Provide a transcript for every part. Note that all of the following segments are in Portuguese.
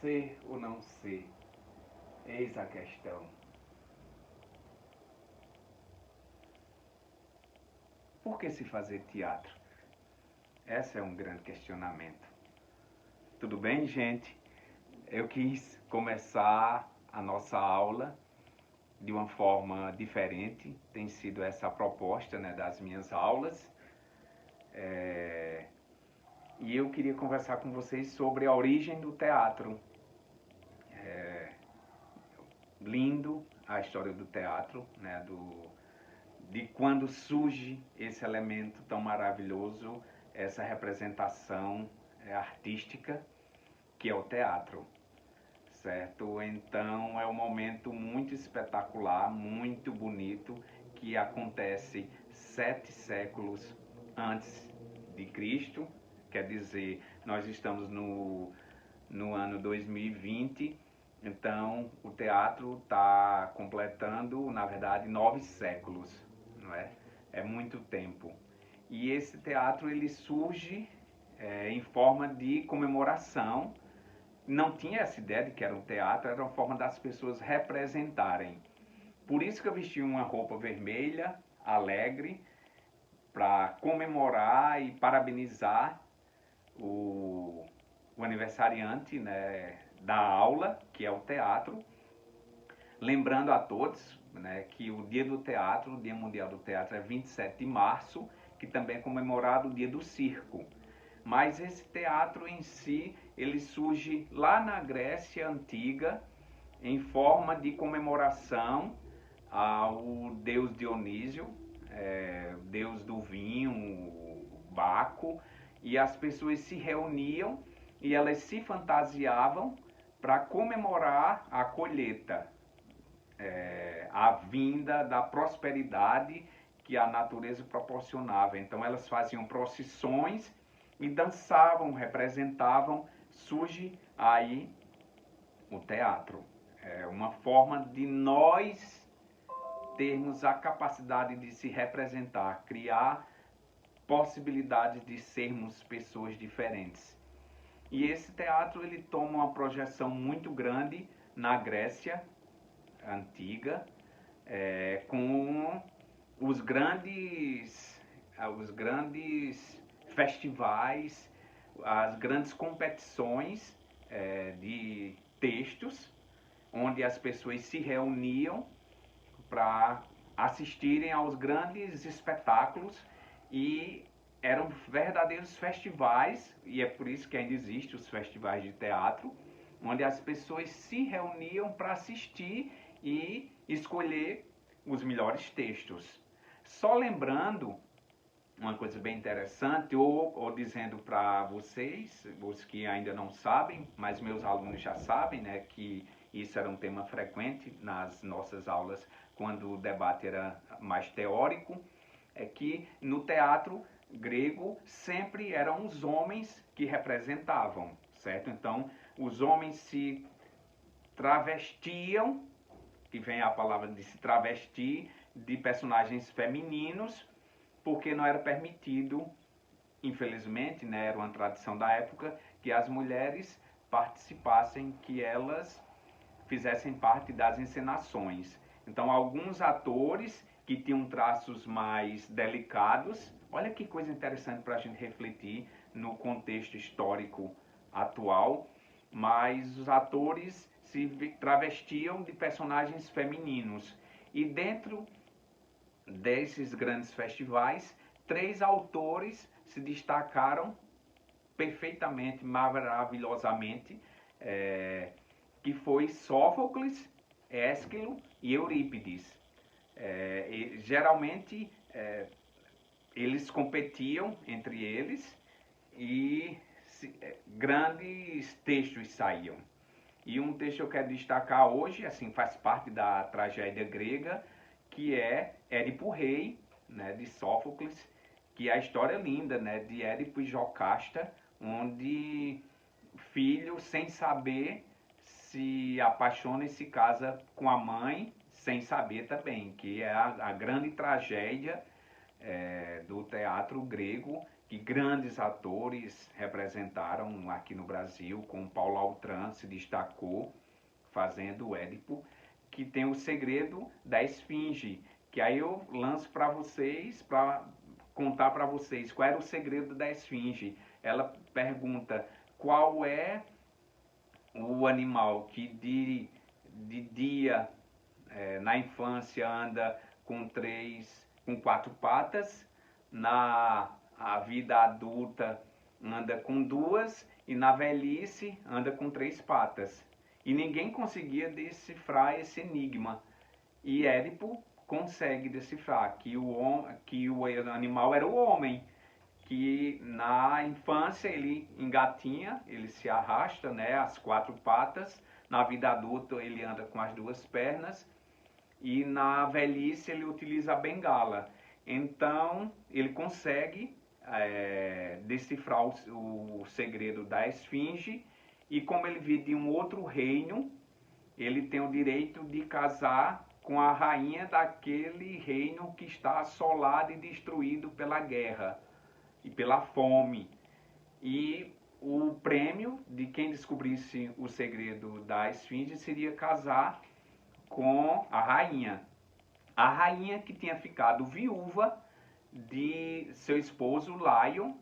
Ser ou não ser? Eis a questão. Por que se fazer teatro? Esse é um grande questionamento. Tudo bem, gente? Eu quis começar a nossa aula de uma forma diferente. Tem sido essa a proposta, né, das minhas aulas. E eu queria conversar com vocês sobre a origem do teatro. Lindo a história do teatro, né, de quando surge esse elemento tão maravilhoso, essa representação artística que é o teatro, certo? Então é um momento muito espetacular, muito bonito, que acontece 7 séculos antes de Cristo, quer dizer, nós estamos no ano 2020, então o teatro está completando, na verdade, 9 séculos, não é? É muito tempo. E esse teatro ele surge em forma de comemoração. Não tinha essa ideia de que era um teatro, era uma forma das pessoas representarem. Por isso que eu vesti uma roupa vermelha, alegre, para comemorar e parabenizar o aniversariante, né, da aula, que é o teatro. Lembrando a todos, né, que o Dia do Teatro, o Dia Mundial do Teatro, é 27 de março, que também é comemorado o Dia do Circo. Mas esse teatro em si, ele surge lá na Grécia Antiga, em forma de comemoração ao deus Dionísio, deus do vinho, Baco, e as pessoas se reuniam e elas se fantasiavam para comemorar a colheita, a vinda da prosperidade que a natureza proporcionava. Então elas faziam procissões e dançavam, representavam. Surge aí o teatro. É uma forma de nós termos a capacidade de se representar, criar possibilidades de sermos pessoas diferentes. E esse teatro ele toma uma projeção muito grande na Grécia Antiga, com os grandes festivais, as grandes competições de textos, onde as pessoas se reuniam para assistirem aos grandes espetáculos e eram verdadeiros festivais, e é por isso que ainda existem os festivais de teatro, onde as pessoas se reuniam para assistir e escolher os melhores textos. Só lembrando uma coisa bem interessante, ou dizendo para vocês, os que ainda não sabem, mas meus alunos já sabem, né, que isso era um tema frequente nas nossas aulas quando o debate era mais teórico, é que no teatro grego sempre eram os homens que representavam, certo? Então, os homens se travestiam, que vem a palavra de se travestir, de personagens femininos, porque não era permitido, infelizmente, né, era uma tradição da época, que as mulheres participassem, que elas fizessem parte das encenações. Então, alguns atores que tinham traços mais delicados, olha que coisa interessante para a gente refletir no contexto histórico atual, mas os atores se travestiam de personagens femininos. E dentro desses grandes festivais, 3 autores se destacaram perfeitamente, maravilhosamente, que foi Sófocles, Ésquilo e Eurípides. Geralmente eles competiam entre eles e grandes textos saíam. E um texto que eu quero destacar hoje, assim, faz parte da tragédia grega, que é Édipo Rei, né, de Sófocles, que é a história linda, né, de Édipo e Jocasta, onde filho, sem saber, se apaixona e se casa com a mãe, sem saber também, que é a grande tragédia do teatro grego, que grandes atores representaram aqui no Brasil, como Paulo Altran se destacou fazendo o Édipo, que tem o segredo da esfinge, que aí eu lanço para vocês, para contar para vocês qual era o segredo da esfinge. Ela pergunta qual é o animal que de dia na infância anda com quatro patas, na a vida adulta anda com duas e na velhice anda com três patas. E ninguém conseguia decifrar esse enigma. E Édipo consegue decifrar que o animal era o homem, que na infância ele engatinha, ele se arrasta, né, as quatro patas, na vida adulta ele anda com as duas pernas e na velhice ele utiliza a bengala. Então ele consegue decifrar o segredo da esfinge e como ele vive de um outro reino, ele tem o direito de casar com a rainha daquele reino que está assolado e destruído pela guerra e pela fome. E o prêmio de quem descobrisse o segredo da esfinge seria casar com a rainha. A rainha que tinha ficado viúva de seu esposo Lion,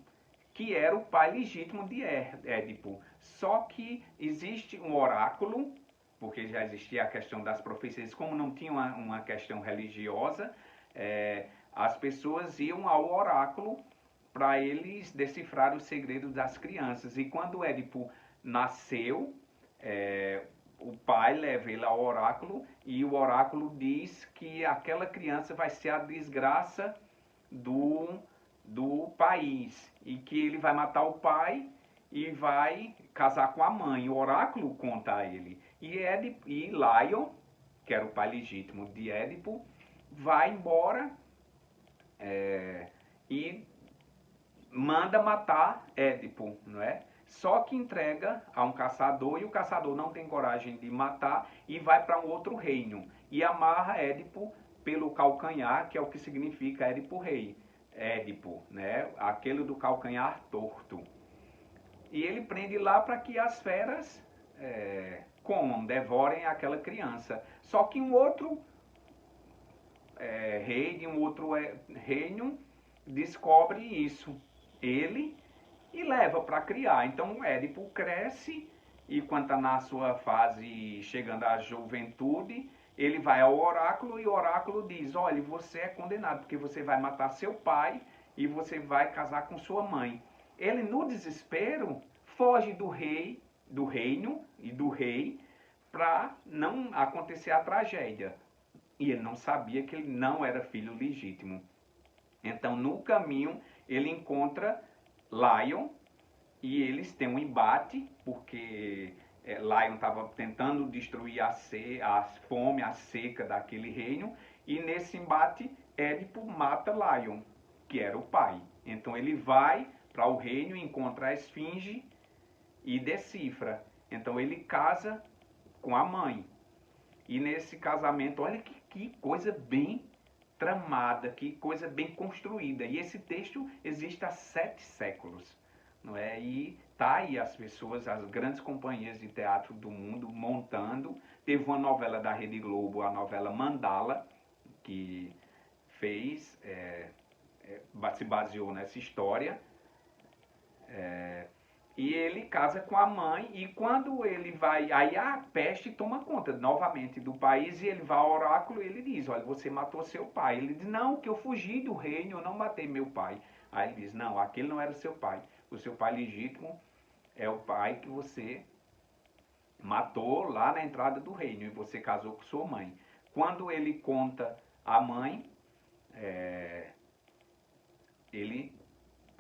que era o pai legítimo de Édipo. Só que existe um oráculo, porque já existia a questão das profecias, como não tinha uma questão religiosa, as pessoas iam ao oráculo para eles decifrar os segredos das crianças. E quando Édipo nasceu, o pai leva ele ao oráculo e o oráculo diz que aquela criança vai ser a desgraça do país e que ele vai matar o pai e vai casar com a mãe. O oráculo conta a ele. E Lion, que era o pai legítimo de Édipo, vai embora e manda matar Édipo, não é? Só que entrega a um caçador e o caçador não tem coragem de matar e vai para um outro reino e amarra Édipo pelo calcanhar, que é o que significa Édipo rei. Édipo, né? Aquele do calcanhar torto. E ele prende lá para que as feras comam, devorem aquela criança. Só que um outro rei de um outro reino descobre isso. Ele e leva para criar. Então Édipo cresce e quando está na sua fase chegando à juventude, ele vai ao oráculo e o oráculo diz: olha, você é condenado porque você vai matar seu pai e você vai casar com sua mãe. Ele no desespero foge do reino e do rei para não acontecer a tragédia. E ele não sabia que ele não era filho legítimo. Então no caminho ele encontra Lion e eles têm um embate, porque Lion estava tentando destruir a fome, a seca daquele reino, e nesse embate Édipo mata Lion, que era o pai. Então ele vai para o reino, encontra a esfinge e decifra. Então ele casa com a mãe. E nesse casamento, olha que coisa bem tramada, que coisa bem construída. E esse texto existe há 7 séculos. Não é? E tá aí as pessoas, as grandes companhias de teatro do mundo montando. Teve uma novela da Rede Globo, a novela Mandala, que fez, se baseou nessa história. E ele casa com a mãe e quando ele vai, aí a peste toma conta novamente do país e ele vai ao oráculo e ele diz: olha, você matou seu pai. Ele diz: não, que eu fugi do reino, eu não matei meu pai. Aí ele diz: não, aquele não era seu pai. O seu pai legítimo é o pai que você matou lá na entrada do reino e você casou com sua mãe. Quando ele conta a mãe,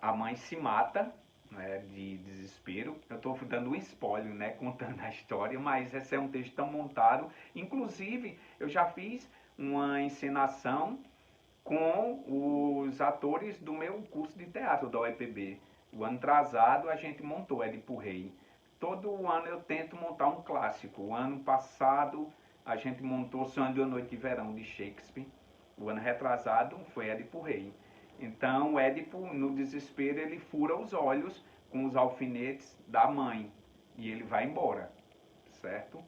a mãe se mata, né, de desespero. Eu estou dando um spoiler, né, contando a história, mas esse é um texto tão montado. Inclusive, eu já fiz uma encenação com os atores do meu curso de teatro da UEPB. O ano atrasado a gente montou Édipo Rei. Todo ano eu tento montar um clássico. O ano passado a gente montou Sonho de uma Noite de Verão de Shakespeare. O ano retrasado foi Édipo Rei. Então, Édipo, no desespero, ele fura os olhos com os alfinetes da mãe e ele vai embora, certo?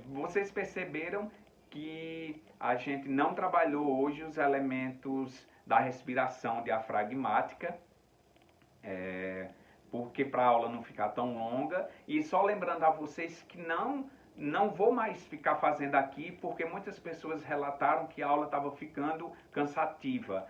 Vocês perceberam que a gente não trabalhou hoje os elementos da respiração diafragmática, porque para a aula não ficar tão longa. E só lembrando a vocês que não vou mais ficar fazendo aqui, porque muitas pessoas relataram que a aula estava ficando cansativa.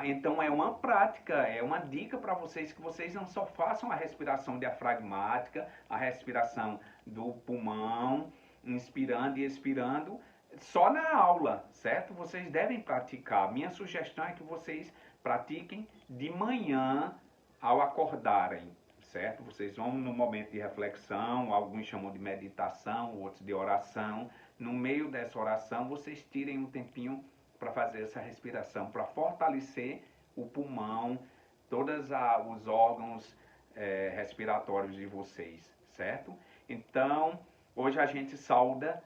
Então é uma prática, é uma dica para vocês, que vocês não só façam a respiração diafragmática, a respiração do pulmão, inspirando e expirando, só na aula, certo? Vocês devem praticar. Minha sugestão é que vocês pratiquem de manhã ao acordarem, certo? Vocês vão no momento de reflexão, alguns chamam de meditação, outros de oração. No meio dessa oração, vocês tirem um tempinho para fazer essa respiração, para fortalecer o pulmão, todos os órgãos respiratórios de vocês, certo? Então, hoje a gente sauda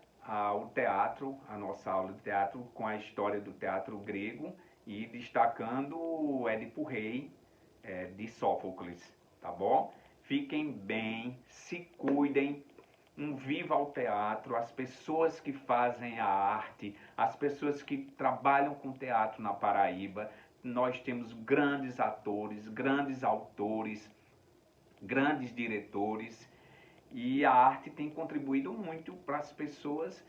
o teatro, a nossa aula de teatro, com a história do teatro grego e destacando o Édipo Rei de Sófocles, tá bom? Fiquem bem, se cuidem, um viva ao teatro, as pessoas que fazem a arte, as pessoas que trabalham com teatro na Paraíba. Nós temos grandes atores, grandes autores, grandes diretores, e a arte tem contribuído muito para as pessoas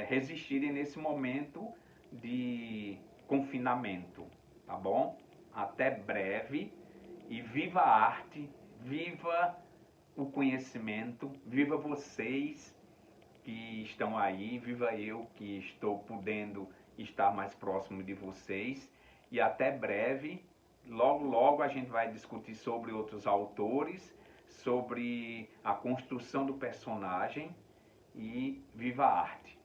resistirem nesse momento de confinamento, tá bom? Até breve, e viva a arte, viva o conhecimento, viva vocês que estão aí, viva eu que estou podendo estar mais próximo de vocês, e até breve. Logo, logo a gente vai discutir sobre outros autores, sobre a construção do personagem, e viva a arte!